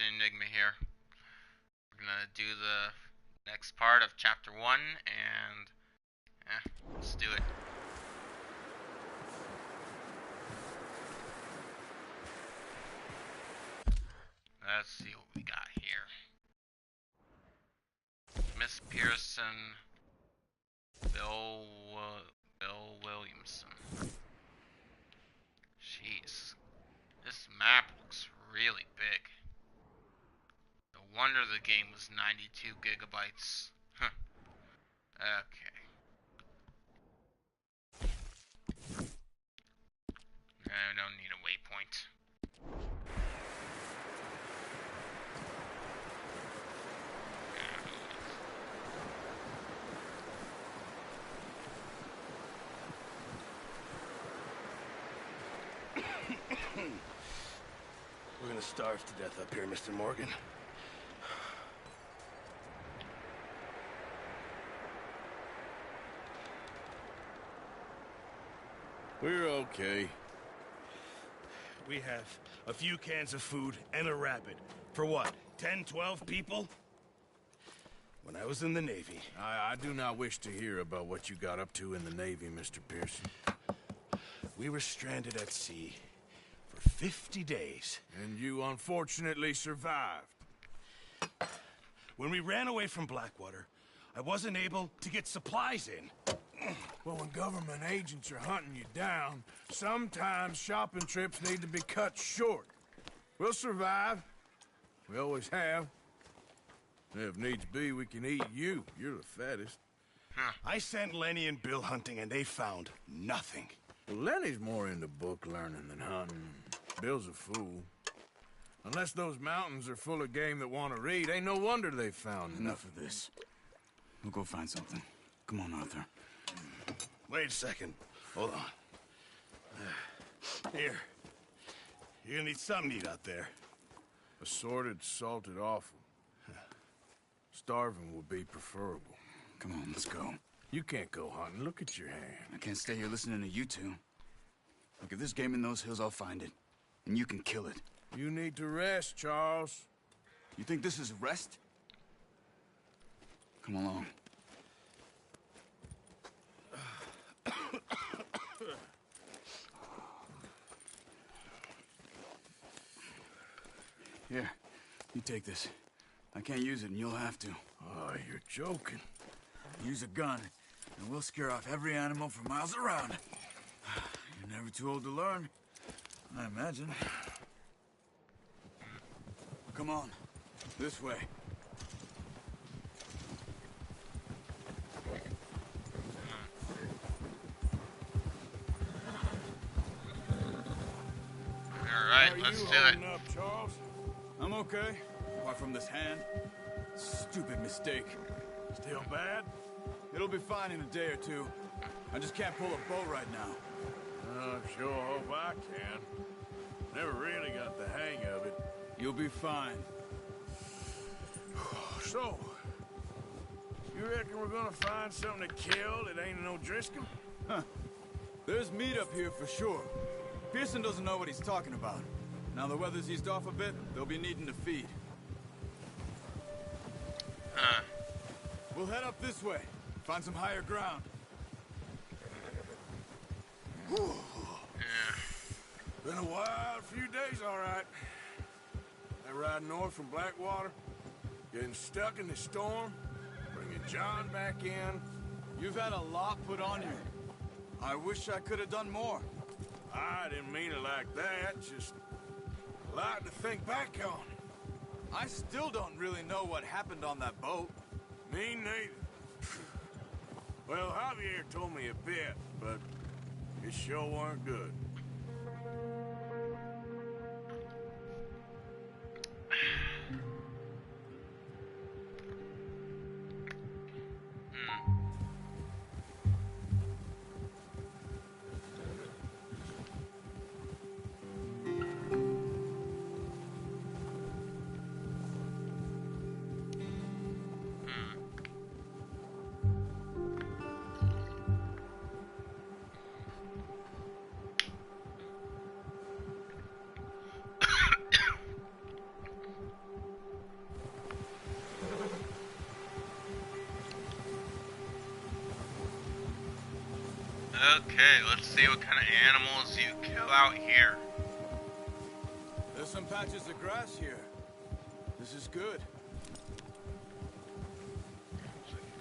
E-NYGMA here. We're gonna do the next part of chapter 1 and let's do it. Let's see what we got here. Miss Pearson, Bill Williamson. Jeez, this map looks really big. No wonder the game was 92 gigabytes. Huh. Okay. I don't need a waypoint. We're gonna starve to death up here, Mr. Morgan. We're okay. We have a few cans of food and a rabbit. For what, 10, 12 people? When I was in the Navy... I do not wish to hear about what you got up to in the Navy, Mr. Pearson. We were stranded at sea for 50 days. And you unfortunately survived. When we ran away from Blackwater, I wasn't able to get supplies in. Well, when government agents are hunting you down, sometimes shopping trips need to be cut short. We'll survive. We always have. If needs be, we can eat you. You're the fattest. I sent Lenny and Bill hunting, and they found nothing. Well, Lenny's more into book learning than hunting. Bill's a fool. Unless those mountains are full of game that want to read, ain't no wonder they found Enough of this. We'll go find something. Come on, Arthur. Wait a second. Hold on. Here. You're gonna need something to eat out there. Assorted, salted offal. Starving would be preferable. Come on, let's go. You can't go hunting. Look at your hand. I can't stay here listening to you two. Look, if there's game in those hills, I'll find it. And you can kill it. You need to rest, Charles. You think this is rest? Come along. Here, you take this. I can't use it, and you'll have to. Oh, you're joking. Use a gun, and we'll scare off every animal for miles around. You're never too old to learn, I imagine. Come on, this way. Alright, let's do it. Up, Charles? I'm okay, apart from this hand. Stupid mistake. Still bad? It'll be fine in a day or two. I just can't pull a bow right now. I sure hope I can. Never really got the hang of it. You'll be fine. So, you reckon we're gonna find something to kill that ain't no Driscoll? Huh. There's meat up here for sure. Pearson doesn't know what he's talking about. Now the weather's eased off a bit, they'll be needing to feed. We'll head up this way. Find some higher ground. Whew. Been a wild few days, all right. That ride north from Blackwater, getting stuck in the storm, bringing John back in. You've had a lot put on you. I wish I could have done more. I didn't mean it like that, just a lot to think back on. I still don't really know what happened on that boat. Me neither. Well, Javier told me a bit, but it sure weren't good. Okay, let's see what kind of animals you kill out here. There's some patches of grass here. This is good.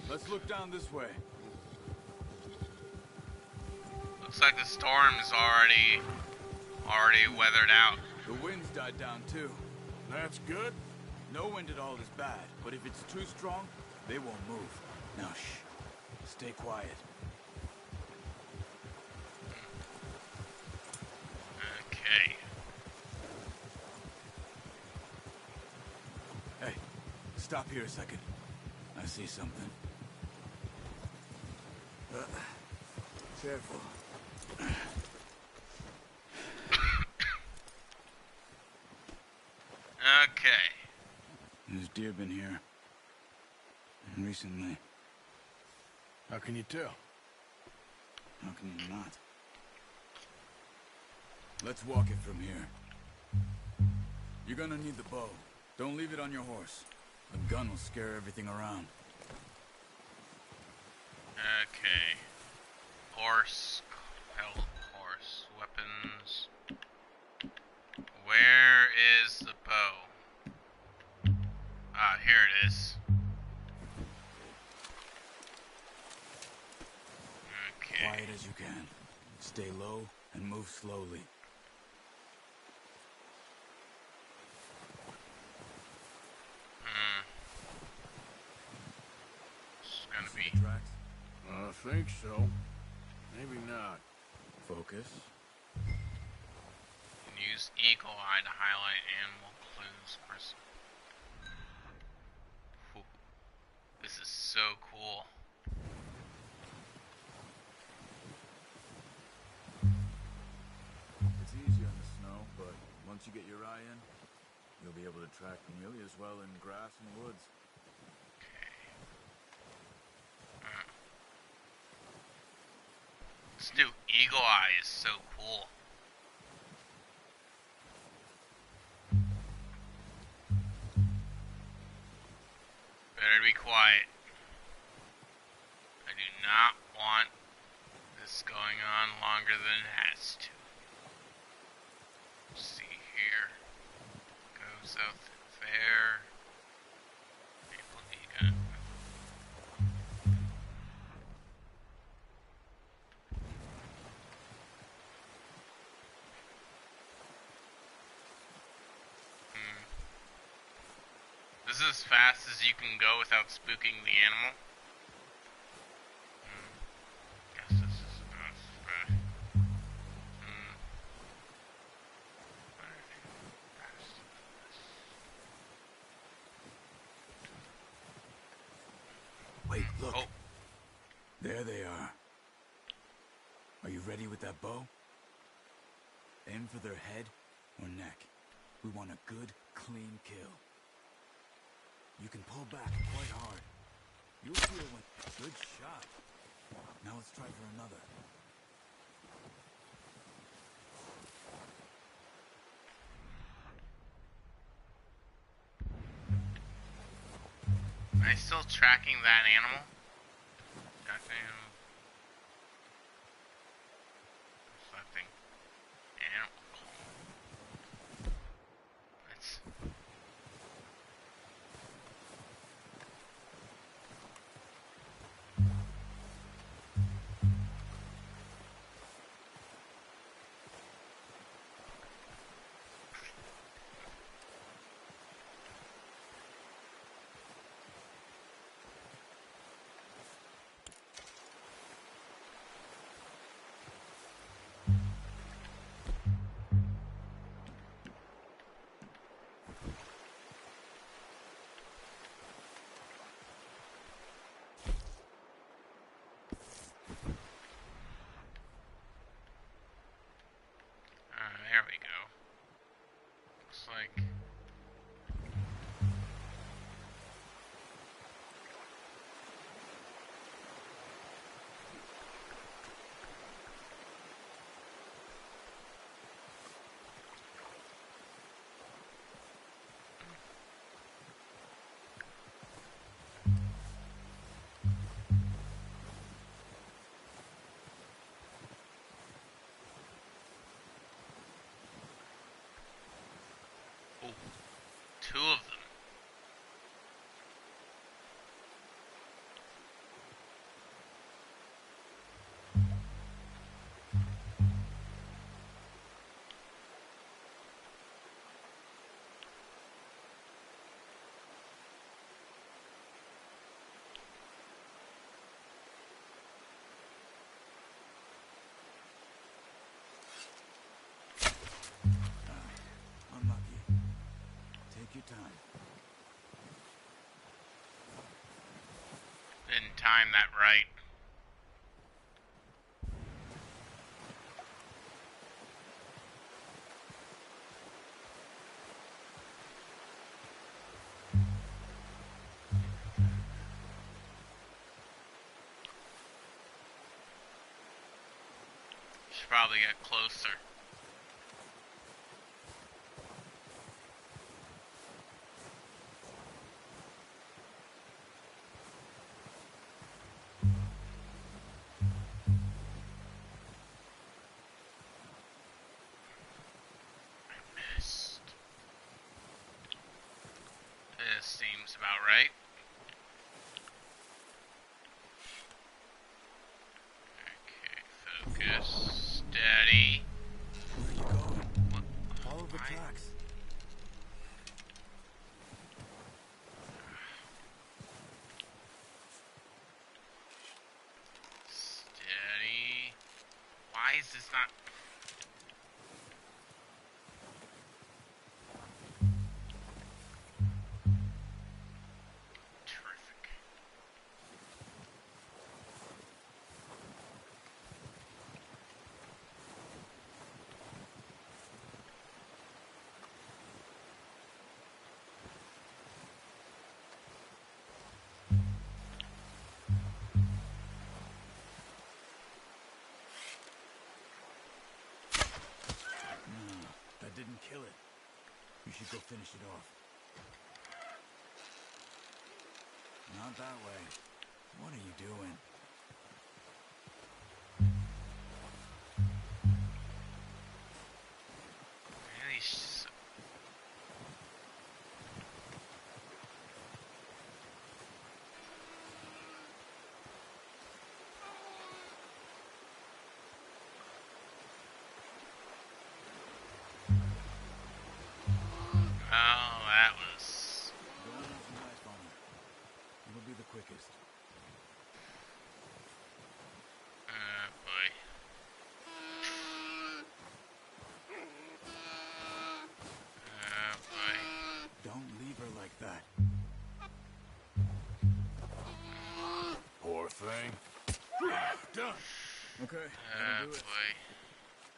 Let's look down this way. Looks like the storm is already weathered out. The wind's died down too. That's good. No wind at all is bad, but if it's too strong, they won't move. Now shh. Stay quiet. Okay. Hey, stop here a second. I see something. Careful. Okay. There's deer been here. Recently. How can you tell? How can you not? Let's walk it from here. You're gonna need the bow. Don't leave it on your horse. The gun will scare everything around. Okay. Horse. Hell, horse. Weapons. Where is the bow? Ah, here it is. Okay. Quiet as you can. Stay low and move slowly. It's gonna be. Tracks. I think so. Maybe not. Focus. Use eagle eye to highlight animal clues. Ooh, this is so cool. It's easy on the snow, but once you get your eye in, you'll be able to track nearly as well in grass and woods. This new eagle eye is so cool. Better be quiet. I do not want this going on longer than it has to. Let's see here. Go south there. This is as fast as you can go without spooking the animal. Guess this is fast. Wait, look. Oh, There they are. Are you ready with that bow? Aim for their head or neck. We want a good, clean kill. You can pull back quite hard. You'll feel when... Good shot. Now let's try for another. am I still tracking that animal? Tracking animal. Selecting animal call. Let's. time. Didn't time that right. Should probably get closer. I missed. This seems about right. Okay, focus. Steady. Where are you going? What? Follow the Why? tracks. Steady. Why is this not... Terrific. No, that didn't kill it. You should go finish it off. Not that way. What are you doing? Really Oh, that was... Go on with some knife on her. It'll be the quickest. boy. Boy. Don't leave her like that. Poor thing. Done. Okay, that'll do it. Boy.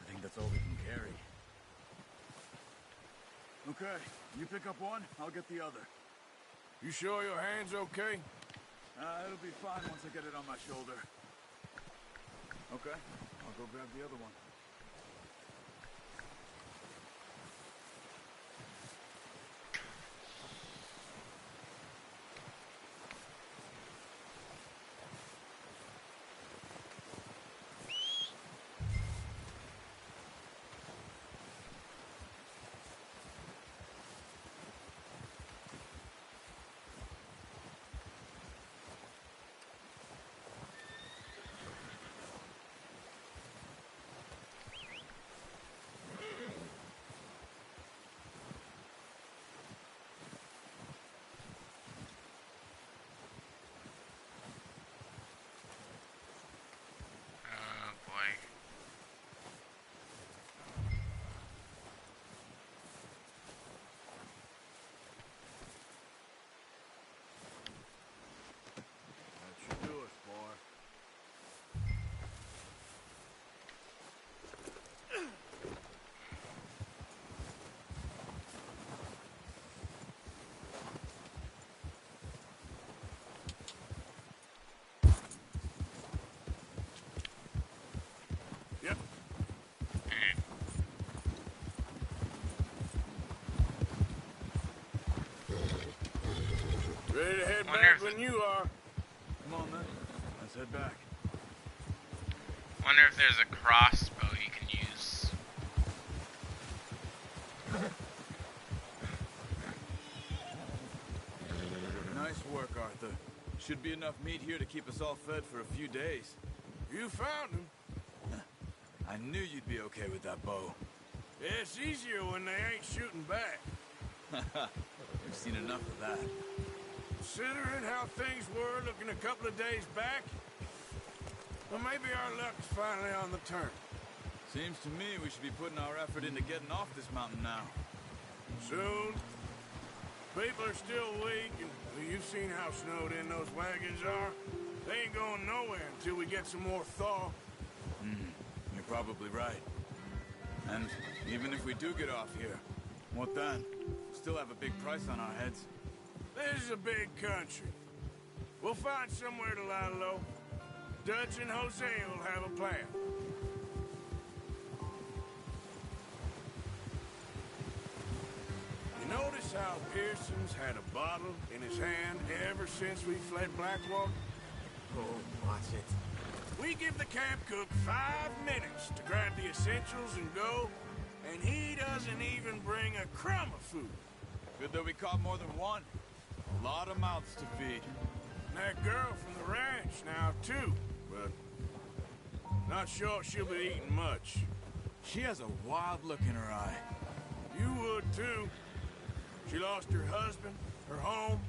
I think that's all we can carry. Okay, you pick up one, I'll get the other. You sure your hand's okay? It'll be fine once I get it on my shoulder. Okay, I'll go grab the other one. Oh, boy. That should do us, boy. Yep. Ready to head Wonder back if when you are. Come on then, let's head back. Wonder if there's a crossbow you can use. Nice work, Arthur. Should be enough meat here to keep us all fed for a few days. You found him. I knew you'd be okay with that bow. Yeah, it's easier when they ain't shooting back. We've seen enough of that. Considering how things were looking a couple of days back, well, maybe our luck's finally on the turn. Seems to me we should be putting our effort into getting off this mountain now. Soon. People are still weak, and well, you've seen how snowed in those wagons are. They ain't going nowhere until we get some more thaw. You're probably right. And even if we do get off here, what then? Still have a big price on our heads. This is a big country. We'll find somewhere to lie low. Dutch and Hosea will have a plan. You notice how Pearson's had a bottle in his hand ever since we fled Blackwater? Oh, watch it. We give the camp cook 5 minutes to grab the essentials and go, and he doesn't even bring a crumb of food. Good that we caught more than one. A lot of mouths to feed. And that girl from the ranch now, too, but not sure she'll be eating much. She has a wild look in her eye. You would, too. She lost her husband, her home,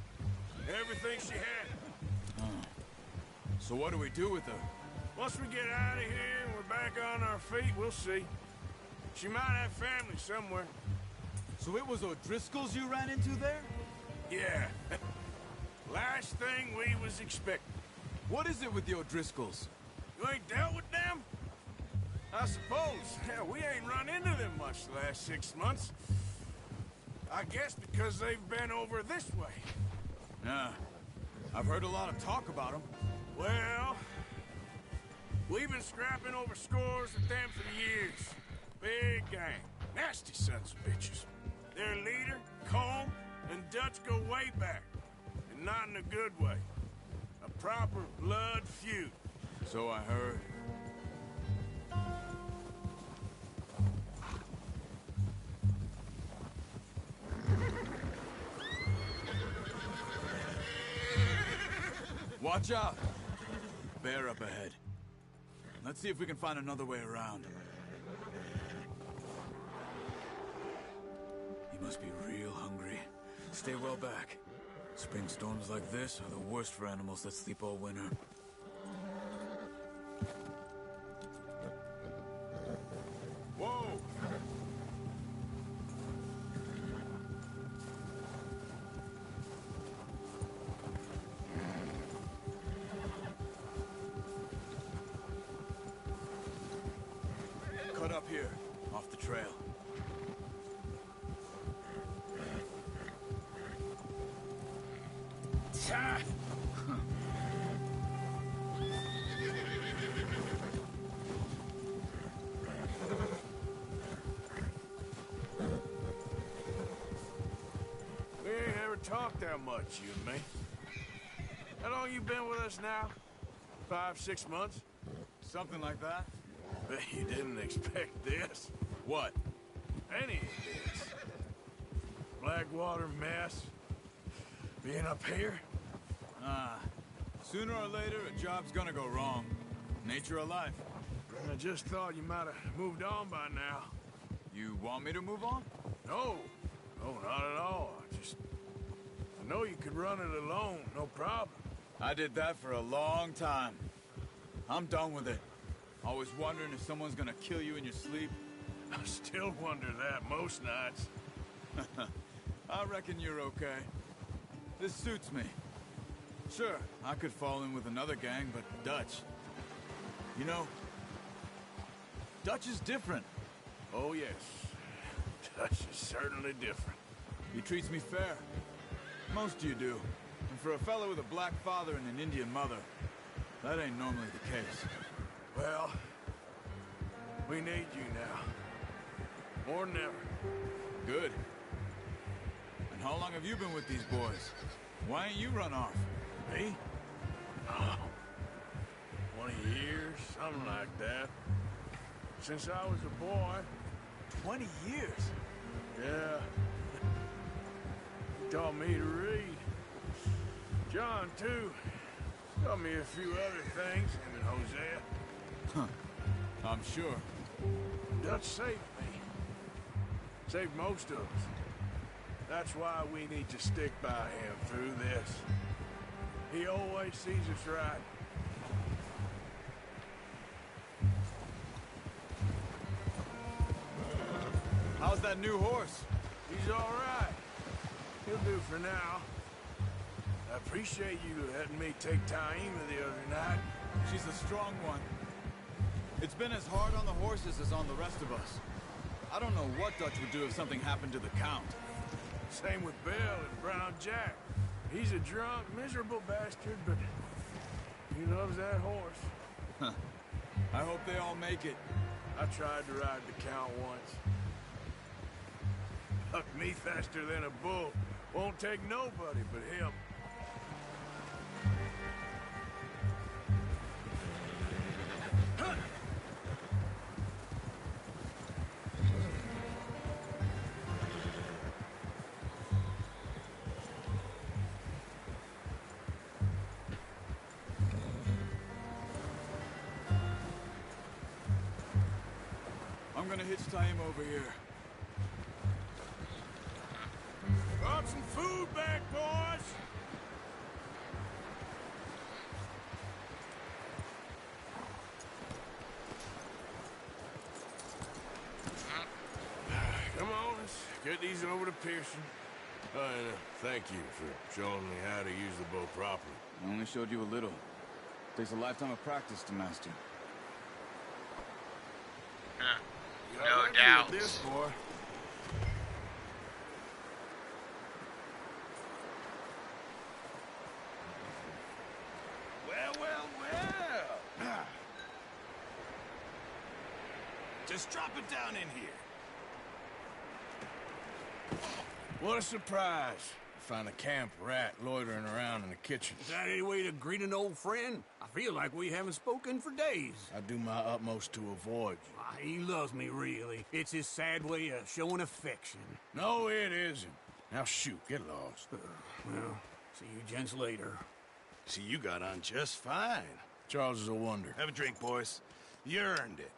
everything she had. So what do we do with her? Once we get out of here and we're back on our feet, we'll see. She might have family somewhere. So it was O'Driscoll's you ran into there? Yeah. Last thing we was expecting. What is it with the O'Driscolls? You ain't dealt with them? I suppose. Hell, we ain't run into them much the last 6 months. I guess because they've been over this way. Yeah. I've heard a lot of talk about them. Well, we've been scrapping over scores with them for years. Big gang. Nasty sons of bitches. Their leader, Combe, and Dutch go way back. And not in a good way. A proper blood feud. So I heard. Watch out! Bear up ahead. Let's see if we can find another way around. He must be real hungry. Stay well back. Spring storms like this are the worst for animals that sleep all winter. Whoa! Cut up here, off the trail. Ah! We ain't ever talked that much, you and me. How long you been with us now? 5, 6 months? Something like that? Bet you didn't expect this. What? Any of this. Blackwater mess. Being up here? Sooner or later, a job's gonna go wrong. Nature of life. I just thought you might have moved on by now. You want me to move on? No. No, not at all. I know you could run it alone, no problem. I did that for a long time. I'm done with it. Always wondering if someone's gonna kill you in your sleep. I still wonder that most nights. I reckon you're okay. This suits me. Sure, I could fall in with another gang, but Dutch... You know, Dutch is different. Oh, yes. Dutch is certainly different. He treats me fair. Most of you do. And for a fellow with a black father and an Indian mother, that ain't normally the case. Well, we need you now. More than ever. Good. And how long have you been with these boys? Why ain't you run off? Me? Oh, 20 years, something like that. Since I was a boy. 20 years? Yeah. He taught me to read. John, too. Taught me a few other things, him and Hosea. Huh. I'm sure. Dutch saved me. Saved most of us. That's why we need to stick by him through this. He always sees us right. How's that new horse? He's all right. He'll do for now. I appreciate you letting me take Taima the other night. She's a strong one. It's been as hard on the horses as on the rest of us. I don't know what Dutch would do if something happened to the Count. Same with Bill and Brown Jack. He's a drunk, miserable bastard, but he loves that horse. I hope they all make it. I tried to ride the Count once. Bucked me faster than a bull. Won't take nobody but him. I'm gonna hitch Taima over here. Brought some food back, boys! Come on, let's get these over to Pearson. And thank you for showing me how to use the bow properly. I only showed you a little. Takes a lifetime of practice to master. You No lucky doubt. with this, boy. Well. Just drop it down in here. What a surprise. Find a camp rat loitering around in the kitchen. Is that any way to greet an old friend? I feel like we haven't spoken for days. I do my utmost to avoid you. Ah, he loves me, really. It's his sad way of showing affection. No, it isn't. Now shoot, get lost. Well, see you gents later. See, you got on just fine. Charles is a wonder. Have a drink, boys. You earned it.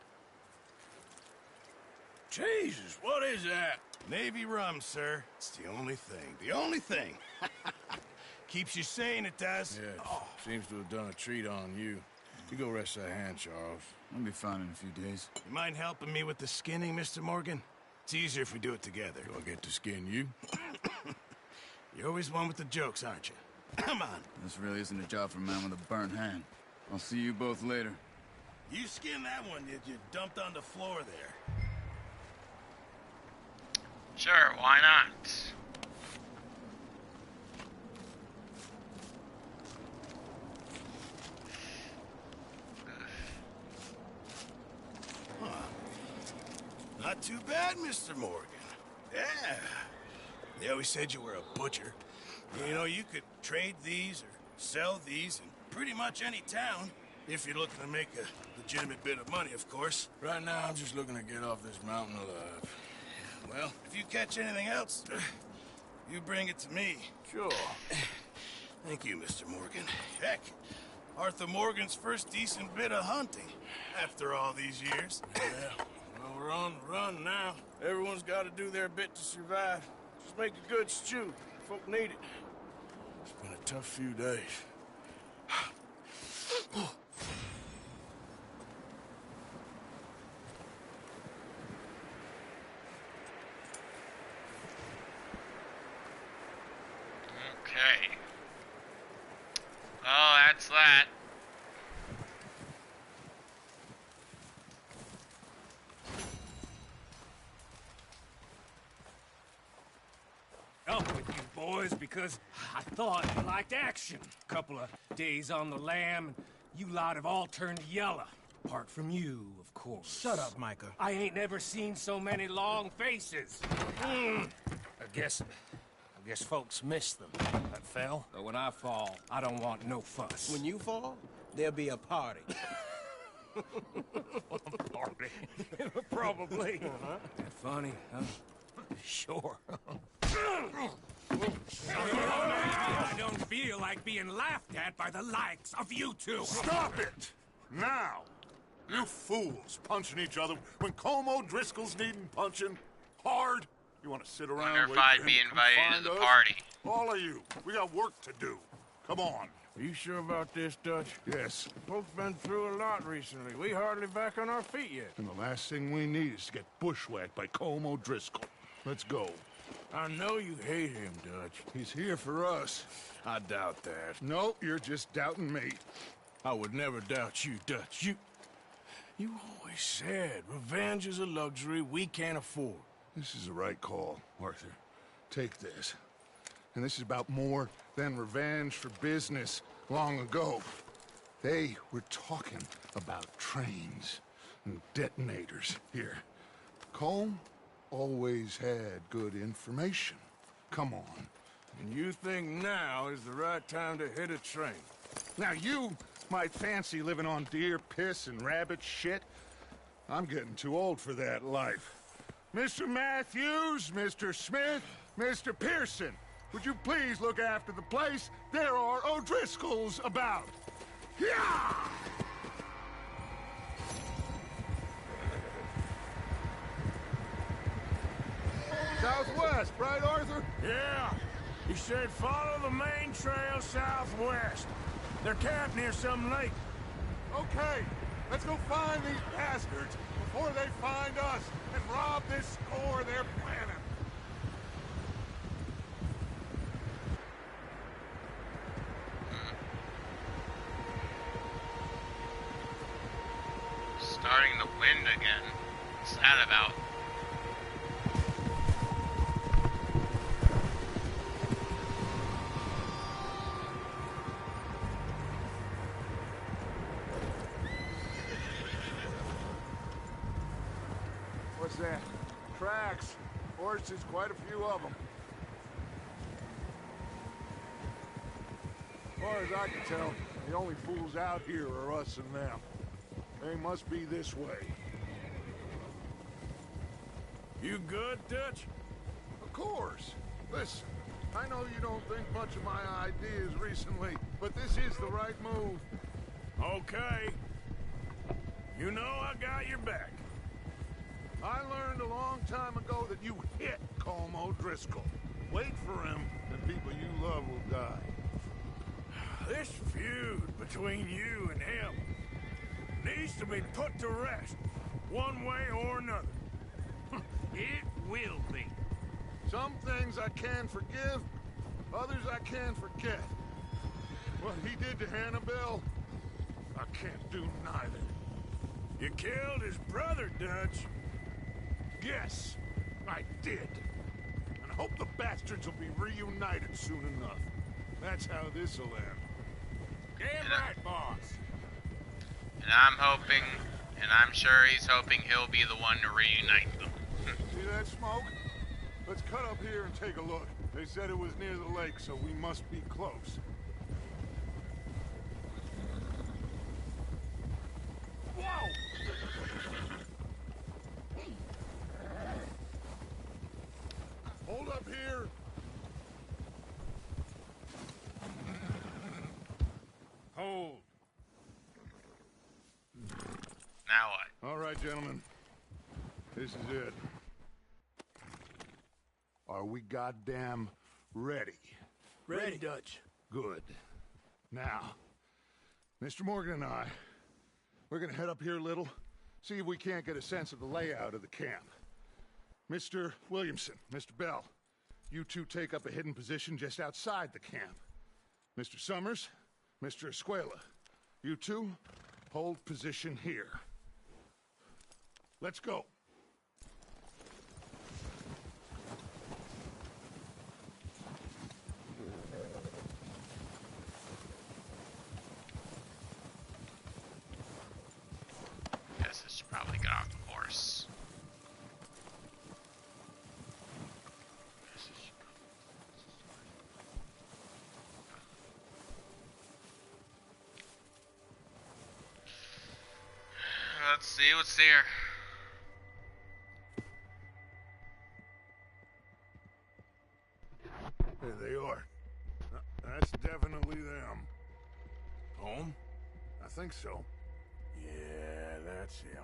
Jesus, what is that? Navy rum, sir. It's the only thing. The only thing. Keeps you sane, it does. Yeah, seems to have done a treat on you. You go rest that hand, Charles. I'll be fine in a few days. You mind helping me with the skinning, Mr. Morgan? It's easier if we do it together. Do I get to skin you? You're always one with the jokes, aren't you? Come on. This really isn't a job for a man with a burnt hand. I'll see you both later. You skinned that one you dumped on the floor there. Sure, why not? Not too bad, Mr. Morgan. Yeah. They always said you were a butcher. You know, you could trade these or sell these in pretty much any town. If you're looking to make a legitimate bit of money, of course. Right now, I'm just looking to get off this mountain alive. Well, if you catch anything else, you bring it to me. Sure. Thank you, Mr. Morgan. Heck, Arthur Morgan's first decent bit of hunting after all these years. Yeah. Well, we're on the run now. Everyone's got to do their bit to survive. Just make a good stew. Folk need it. It's been a tough few days. Okay. Oh, that's that. Up with you boys because I thought you liked action. Couple of days on the lam, and you lot have all turned yellow. Apart from you, of course. Shut up, Micah. I ain't never seen so many long faces. I guess folks miss them. That fell. But when I fall, I don't want no fuss. When you fall, there'll be a party. Party. Probably. That funny, huh? Sure. I don't feel like being laughed at by the likes of you two. Stop it! Now! You fools punching each other when Como Driscoll's needing punching hard. You want to sit around Wonder if waiting I'd for be him to come invited to find the us? party. All of you, we got work to do. Come on. Are you sure about this, Dutch? Yes. Folks been through a lot recently. We hardly back on our feet yet. And the last thing we need is to get bushwhacked by Como Driscoll. Let's go. I know you hate him, Dutch. He's here for us. I doubt that. No, you're just doubting me. I would never doubt you, Dutch. You always said revenge is a luxury we can't afford. This is the right call, Arthur. Take this. And this is about more than revenge for business long ago. They were talking about trains and detonators here. Colm always had good information. Come on. And you think now is the right time to hit a train? Now you might fancy living on deer piss and rabbit shit. I'm getting too old for that life. Mr. Matthews, Mr. Smith, Mr. Pearson, would you please look after the place? There are O'Driscolls about. Yeah! Southwest, right, Arthur? Yeah. He said follow the main trail southwest. They're camped near some lake. Okay, let's go find these bastards before they find us and rob this score they're planning. Starting to wind again. What's that about? What's that? Tracks. Horses, quite a few of them. As far as I can tell, the only fools out here are us and them. They must be this way. You good, Dutch? Of course. Listen, I know you don't think much of my ideas recently, but this is the right move. Okay. You know I got your back. I learned a long time ago that you hit Colm O'Driscoll. Wait for him, and people you love will die. This feud between you and him needs to be put to rest, one way or another. It will be. Some things I can forgive, others I can forget. What he did to Hannibal, I can't do neither. You killed his brother, Dutch. Yes, I did. And I hope the bastards will be reunited soon enough. That's how this'll end. Damn right, boss. And I'm hoping, and I'm sure he's hoping he'll be the one to reunite them. See that smoke? Let's cut up here and take a look. They said it was near the lake, so we must be close. Whoa! Hold up here. Hold. Now what? All right, gentlemen. This is it. Are we goddamn ready? Ready, Dutch. Good. Now, Mr. Morgan and I, we're gonna head up here a little, see if we can't get a sense of the layout of the camp. Mr. Williamson, Mr. Bell, you two take up a hidden position just outside the camp. Mr. Summers, Mr. Escuela, you two hold position here. Let's go. Guess I should probably get off the horse. Let's see what's here. There they are. That's definitely them. Home? I think so. Yeah, that's him.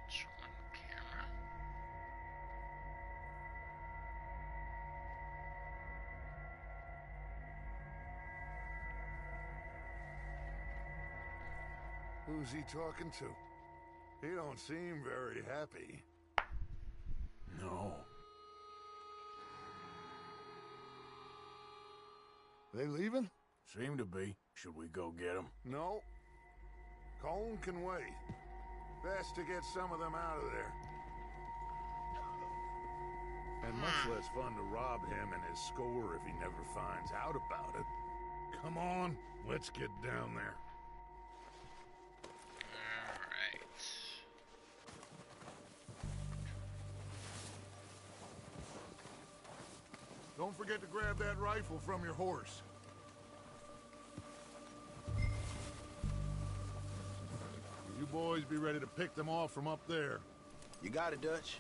Which one camera? Who's he talking to? He don't seem very happy. No. They leaving? Seem to be. Should we go get them? No. Colm can wait. Best to get some of them out of there. And much less fun to rob him and his score if he never finds out about it. Come on, let's get down there. Alright. Don't forget to grab that rifle from your horse. You boys be ready to pick them off from up there. You got it, Dutch.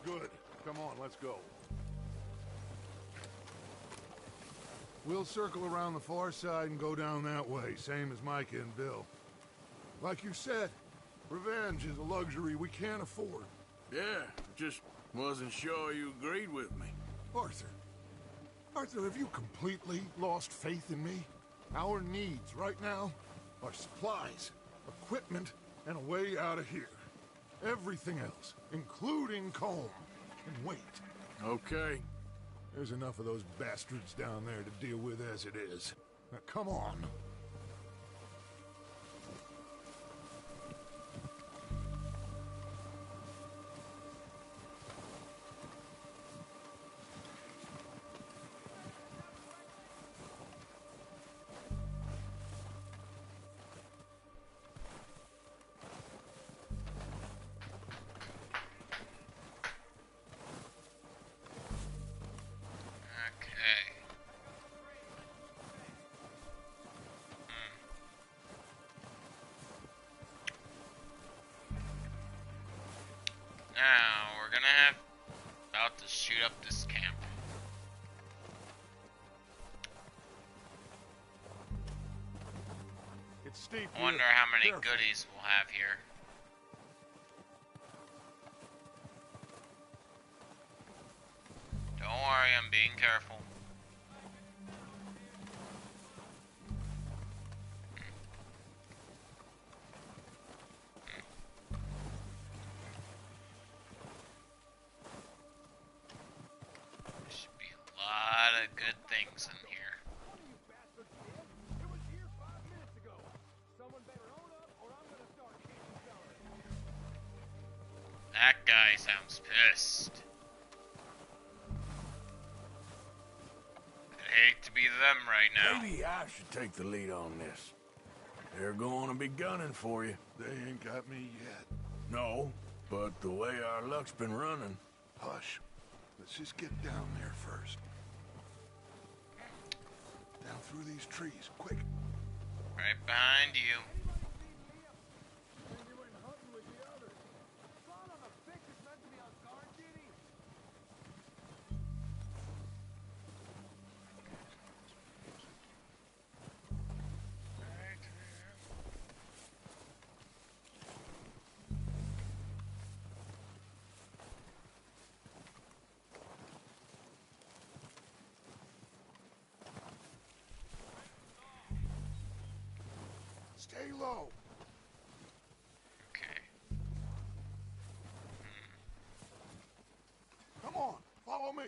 Good. Come on, let's go. We'll circle around the far side and go down that way, same as Micah and Bill. Like you said, revenge is a luxury we can't afford. Yeah, just wasn't sure you agreed with me. Arthur. Arthur, have you completely lost faith in me? Our needs right now are supplies, equipment, and a way out of here. Everything else, including Colm, can wait. Okay. There's enough of those bastards down there to deal with as it is. Now, come on. Okay. Now, we're gonna have about to shoot up this camp. It's steep. I wonder here. how many Careful. goodies we'll have here. Don't worry, I'm being careful. There should be a lot of good things in here. That guy sounds pissed. I'd hate to be them right now. Maybe I should take the lead on this. They're going to be gunning for you. They ain't got me yet. No, but the way our luck's been running. Hush. Let's just get down there first. Down through these trees, quick. Right behind you. Stay low. Okay. Come on, follow me.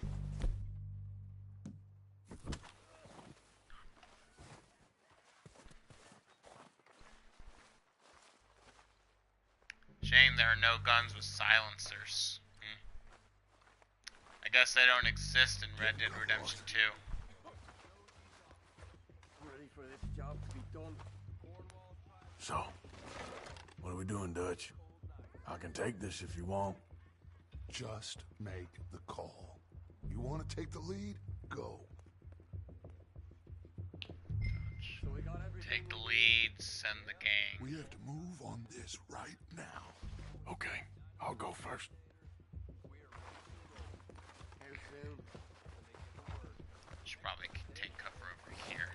Shame there are no guns with silencers. I guess they don't exist in Red Dead Redemption 2. Ready for this job to be done. So, what are we doing, Dutch? I can take this if you want. Just make the call. You want to take the lead? Go. So we got everything. Take the lead, send the gang. We have to move on this right now. Okay, I'll go first. Should probably take cover over here.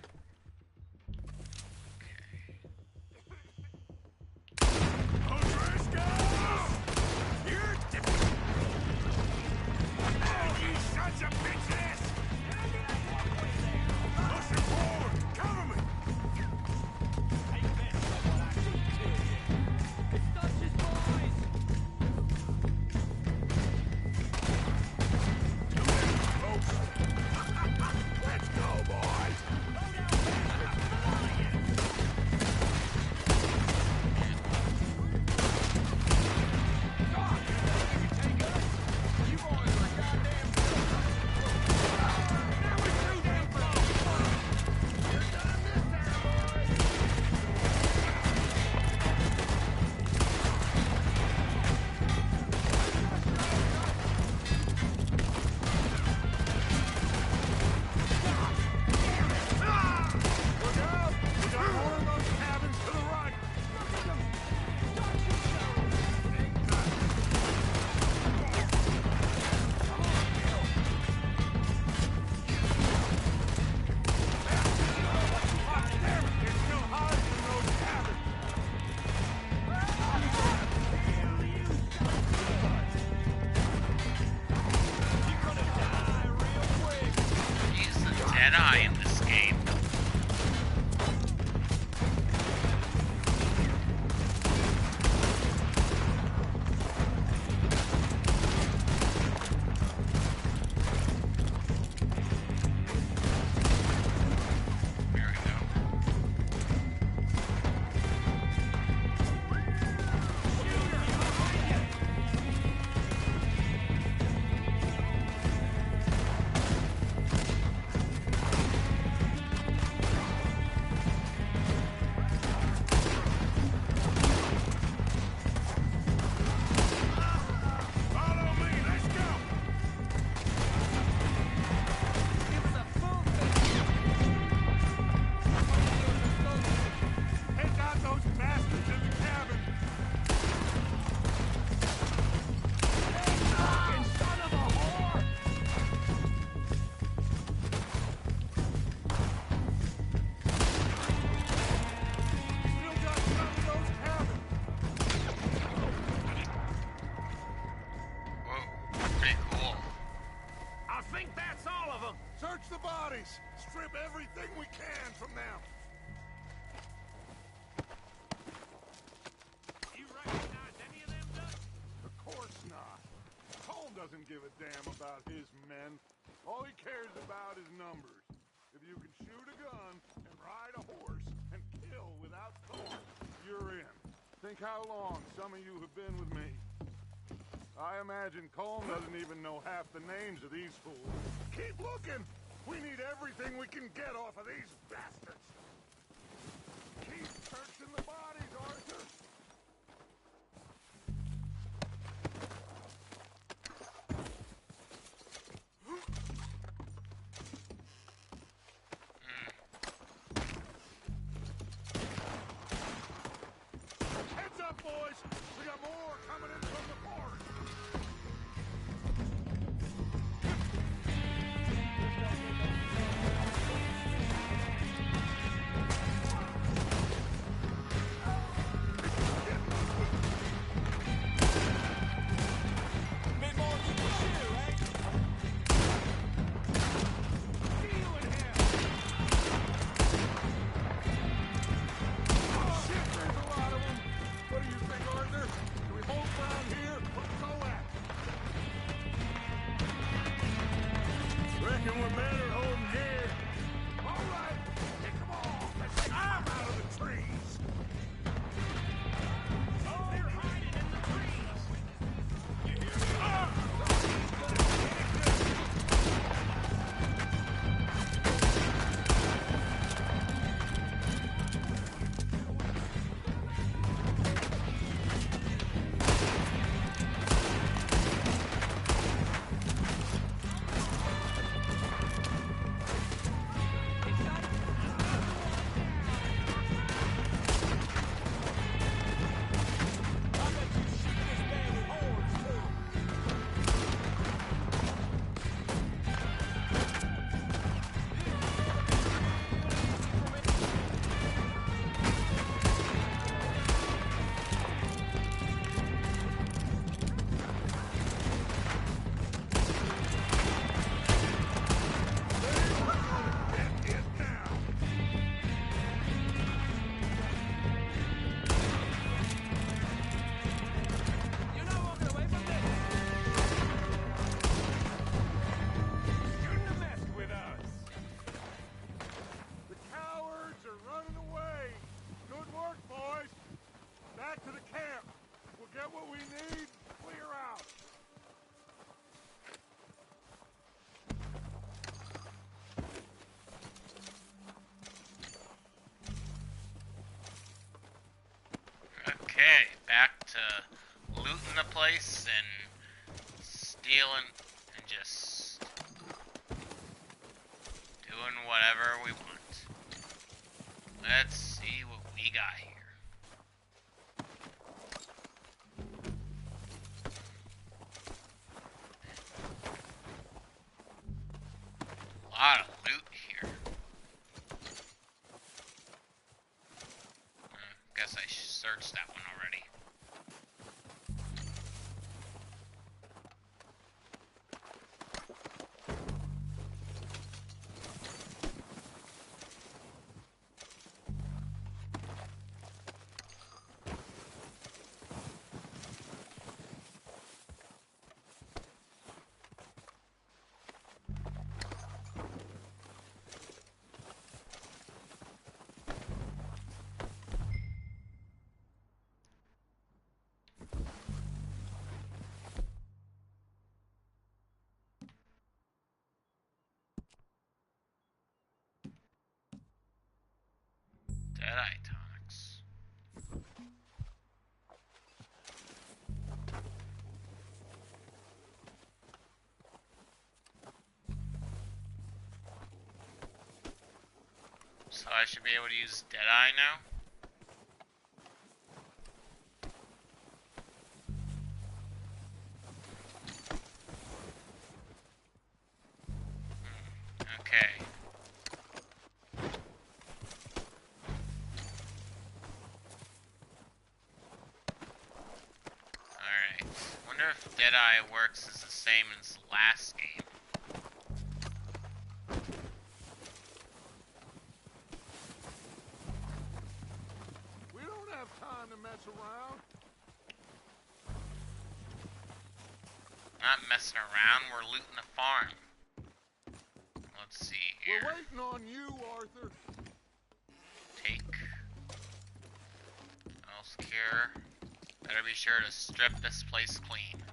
Deadeye in this game. There we go. Search the bodies! Strip everything we can from them! You recognize any of them, Dutch? Of course not. Cole doesn't give a damn about his men. All he cares about is numbers. If you can shoot a gun and ride a horse and kill without thought, you're in. Think how long some of you have been with me. I imagine Colm doesn't even know half the names of these fools. Keep looking! We need everything we can get off of these bastards! Keep searching the bodies, Arthur! Heads up, boys! We got more coming in from the forest! Shit, there's a lot of them. What do you think, Arthur? Do we hold down place and stealing and just doing whatever we want. Let's see what we got here. A lot of loot here. Guess I searched that one already. Deadeye tonics. So I should be able to use Deadeye now? Okay. Alright. Wonder if Deadeye works as the same as the last game. We don't have time to mess around. Not messing around, we're looting the farm. Let's see here. We're waiting on you, Arthur. Take. Else cure. Better be sure to strip this place clean.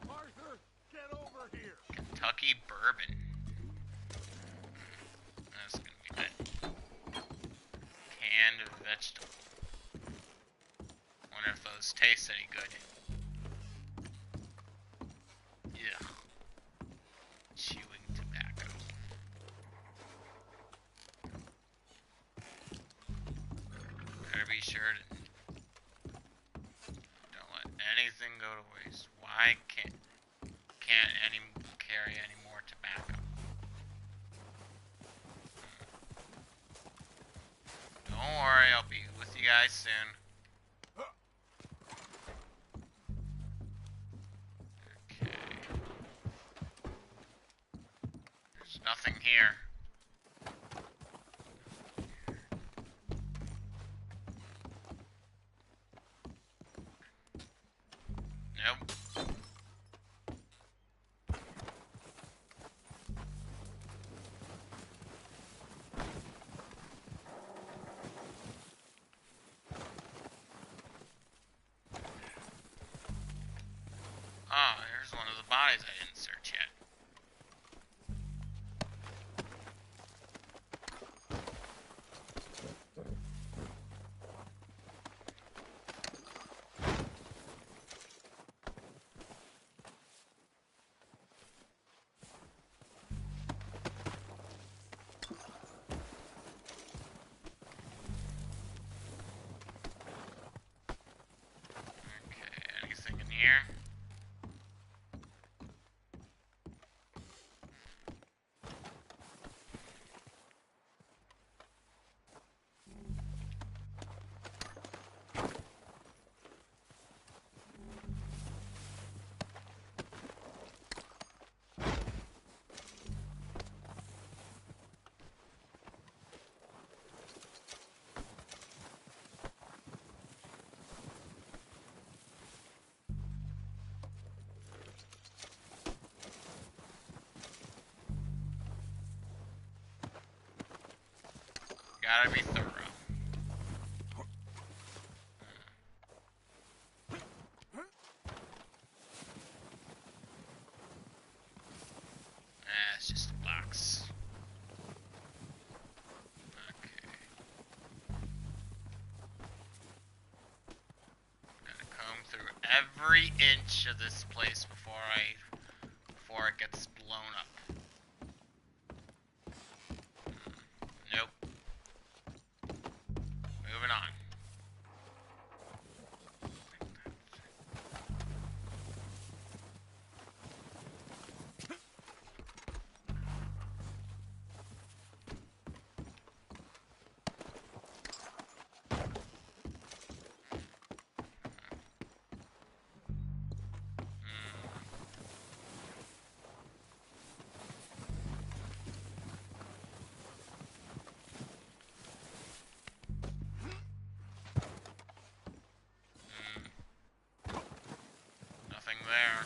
Arthur, get over here. Kentucky bourbon. That's gonna be good. Canned vegetable. Wonder if those taste any good. Yeah. Chewing tobacco. Better be sure to don't let anything go to waste. Why can't any carry any more tobacco? Don't worry, I'll be with you guys soon. Okay. There's nothing here. Nope. Oh, here's one of the bodies I didn't search yet. Okay, anything in here? Gotta be thorough. It's just a box. Okay. Gotta comb through every inch of this place before it gets blown up. Nope. Moving on. Nothing there.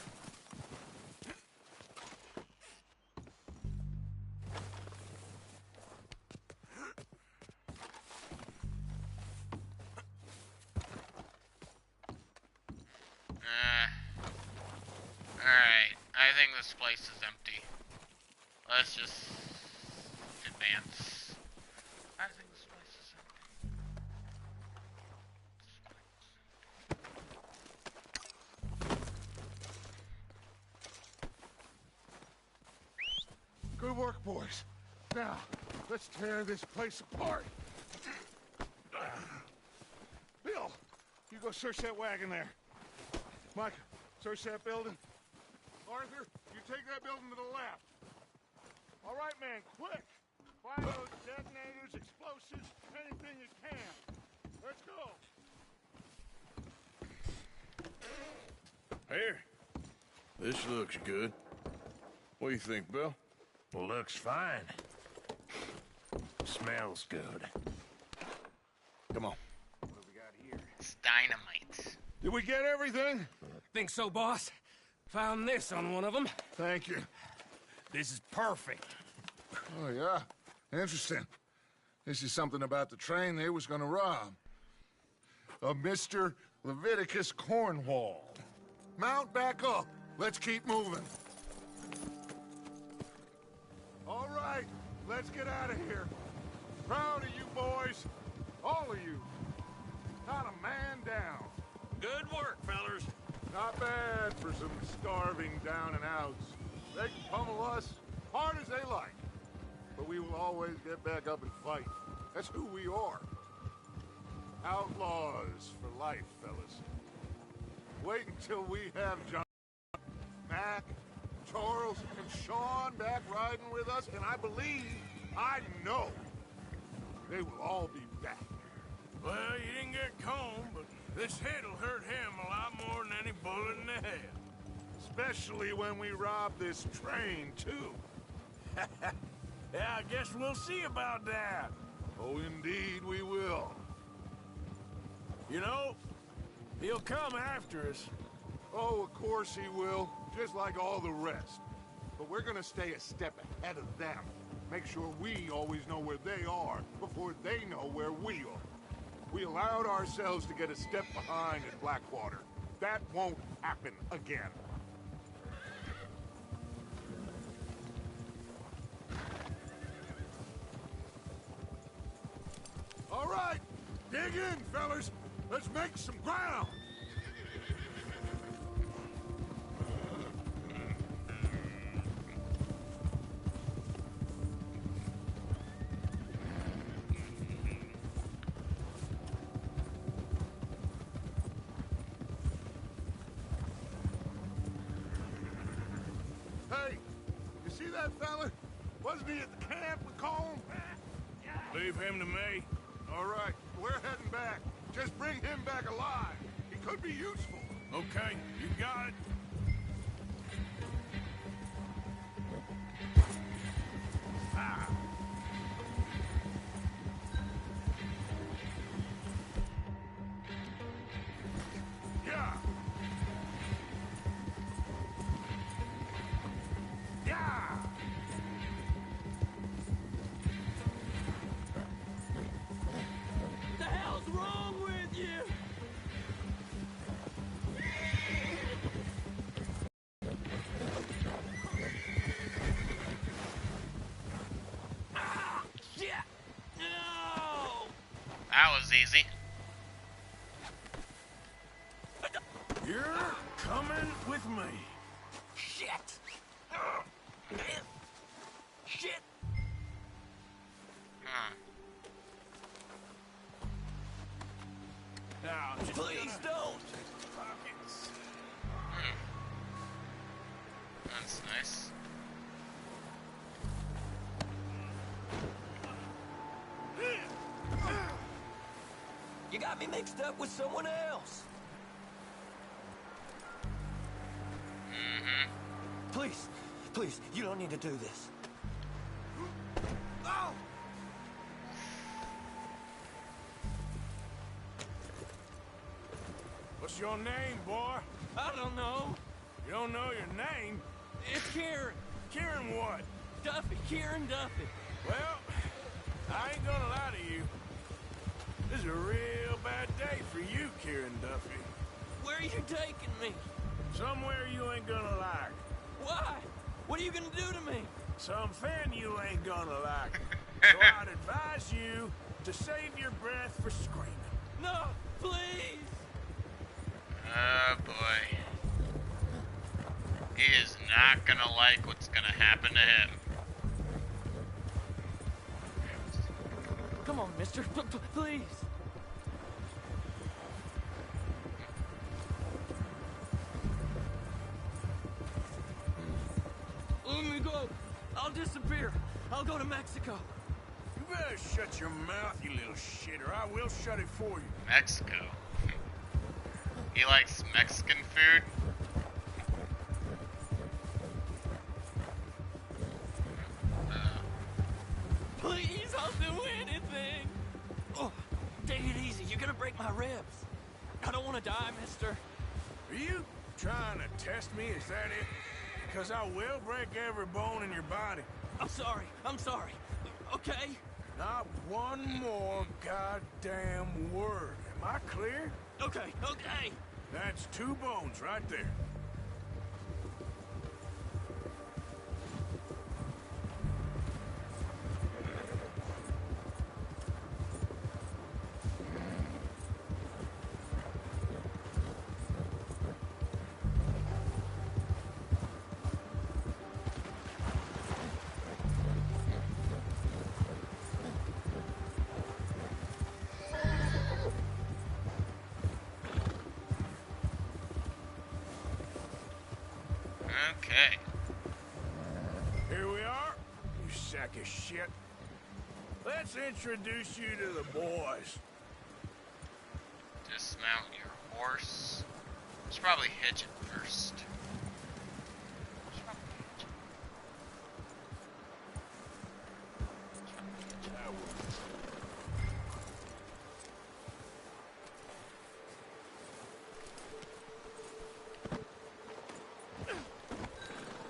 Alright, I think this place is empty. Let's just advance. I think this place is empty. Good work, boys. Now, let's tear this place apart. Bill, you go search that wagon there. Mike, search that building. Arthur, you take that building to the left. All right, man, quick. Find those detonators, explosives, anything you can. Let's go. Here. This looks good. What do you think, Bill? Looks fine. Smells good. Come on. What do we got here? It's dynamite. Did we get everything? Think so, boss? Found this on one of them. Thank you. This is perfect. Oh, yeah? Interesting. This is something about the train they was gonna rob. A Mr. Leviticus Cornwall. Mount back up. Let's keep moving. All right, let's get out of here. Proud of you boys. All of you. Not a man down. Good work, fellers. Not bad for some starving down and outs. They can pummel us hard as they like. But we will always get back up and fight. That's who we are. Outlaws for life, fellas. Wait until we have John, Mac, Charles, and Sean back riding with us, and I know, they will all be back. Well, you didn't get Combe, but this hit'll hurt him a lot more than any bullet in the head. Especially when we rob this train, too. Yeah, I guess we'll see about that. Oh, indeed we will. You know, he'll come after us. Oh, of course he will, just like all the rest. But we're gonna stay a step ahead of them. Make sure we always know where they are before they know where we are. We allowed ourselves to get a step behind at Blackwater. That won't happen again. All right, dig in, fellas. Let's make some ground. Hey, you see that fella? Wasn't he at the camp with Colm? Leave him to me. All right, we're heading back. Just bring him back alive. He could be useful. Okay, you got it. Ah. Yeah. Yeah. The hell's wrong with you? Ah, shit! No! That was easy. You're coming with me. Shit! Shit! Huh. Now, I'm just Please don't! pockets. That's nice. You got me mixed up with someone else. Mm-hmm. Please, please, you don't need to do this. Oh! What's your name, boy? I don't know. You don't know your name? It's Kieran. Kieran what? Duffy. Kieran Duffy. Well, I ain't gonna lie to you. This is a real bad day for you, Kieran Duffy. Where are you taking me? Somewhere you ain't gonna like. Why? What are you gonna do to me? Something you ain't gonna like. So I'd advise you to save your breath for screaming. No, please. Oh boy. He is not gonna like what's gonna happen to him. Come on, mister. Please. Let me go. I'll disappear. I'll go to Mexico. You better shut your mouth, you little shit, or I will shut it for you. Mexico. He likes Mexican food. Please, I'll do anything. Oh, take it easy. You're gonna break my ribs. I don't want to die, mister. Are you trying to test me? Is that it? Because I will break every bone in your body. I'm sorry. I'm sorry. Okay? Not one more goddamn word. Am I clear? Okay, okay. That's 2 bones right there. Okay. Here we are, you sack of shit. Let's introduce you to the boys. Dismount your horse. Should probably hitch it first.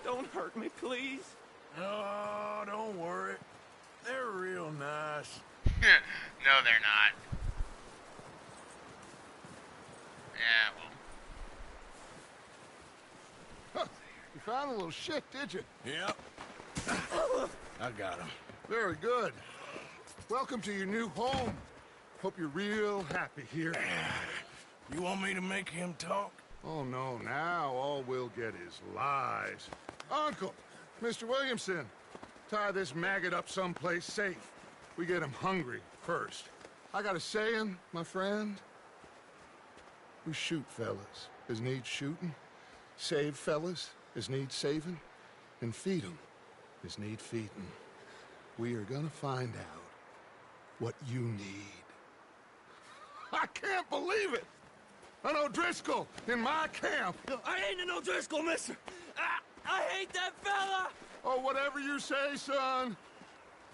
Don't hurt me, please. Oh, don't worry. They're real nice. No, they're not. Yeah, well. You found a little shit, did you? Yep. I got him. Very good. Welcome to your new home. Hope you're real happy here. You want me to make him talk? Oh, no, now all we'll get is lies. Uncle, Mr. Williamson, tie this maggot up someplace safe. We get him hungry first. I got a saying, my friend. We shoot fellas as need shooting, save fellas as need saving, and feed 'em as need feeding. We are gonna find out what you need. I can't believe it! An O'Driscoll in my camp! I ain't an O'Driscoll, mister. I hate that fella. Oh, whatever you say, son.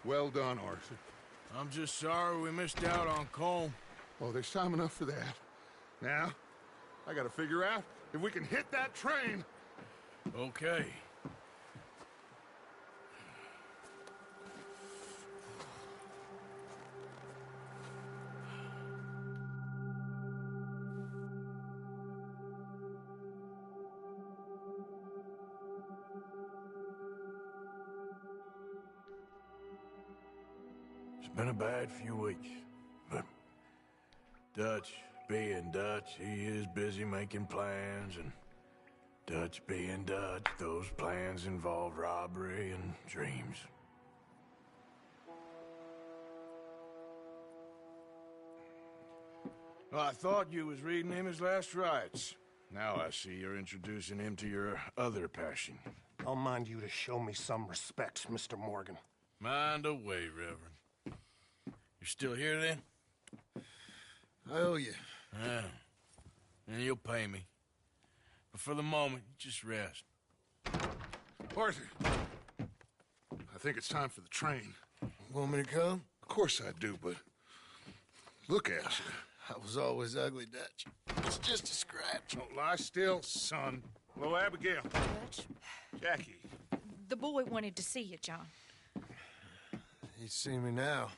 Well done, Arthur. I'm just sorry we missed out on Colm. Oh, there's time enough for that. Now, I gotta figure out if we can hit that train. Okay. It's been a bad few weeks, but Dutch being Dutch, he is busy making plans, and Dutch being Dutch, those plans involve robbery and dreams. Well, I thought you was reading him his last rites. Now I see you're introducing him to your other passion. I'll mind you to show me some respect, Mr. Morgan. Mind away, Reverend. You still here, then? I owe you. Yeah. And you'll pay me. But for the moment, just rest. Arthur, I think it's time for the train. Want me to come? Of course I do, but look at you. I was always ugly, Dutch. It's just a scratch. Don't lie still, son. Hello, Abigail. Dutch, Jackie. the boy wanted to see you, John. He's seen me now.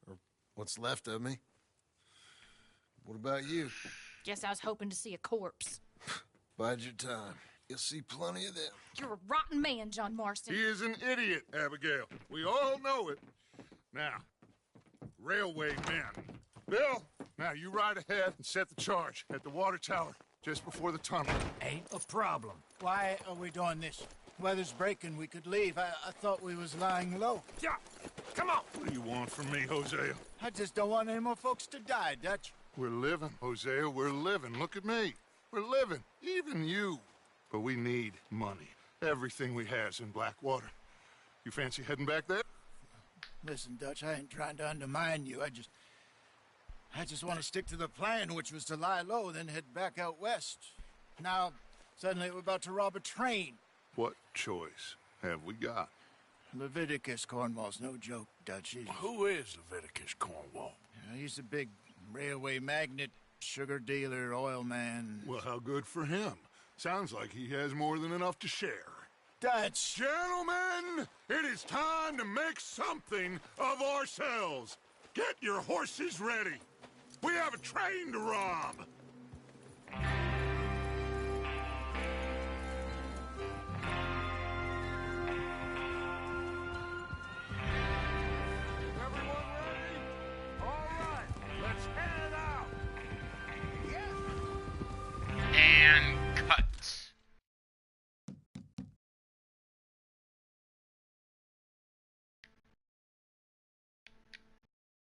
Or what's left of me. What about you? Guess I was hoping to see a corpse. Bide your time. You'll see plenty of them. You're a rotten man, John Marston. He is an idiot, Abigail. We all know it. Now, railway men. Bill, now you ride ahead and set the charge at the water tower just before the tunnel. Ain't a problem. Why are we doing this? Weather's breaking. We could leave. I thought we was lying low. Yeah, come on. What do you want from me, Hosea? I just don't want any more folks to die, Dutch. We're living, Hosea. We're living. Look at me. We're living. Even you. But we need money. Everything we has in Blackwater. You fancy heading back there? Listen, Dutch, I ain't trying to undermine you. I just want to stick to the plan, which was to lie low, then head back out west. Now, suddenly we're about to rob a train. What choice have we got? Leviticus Cornwall's no joke, Dutch. Who is Leviticus Cornwall? He's a big railway magnate, sugar dealer, oil man. Well, how good for him. Sounds like he has more than enough to share. Dutch! Gentlemen, it is time to make something of ourselves. Get your horses ready. We have a train to rob. Everyone ready? All right, let's head out. And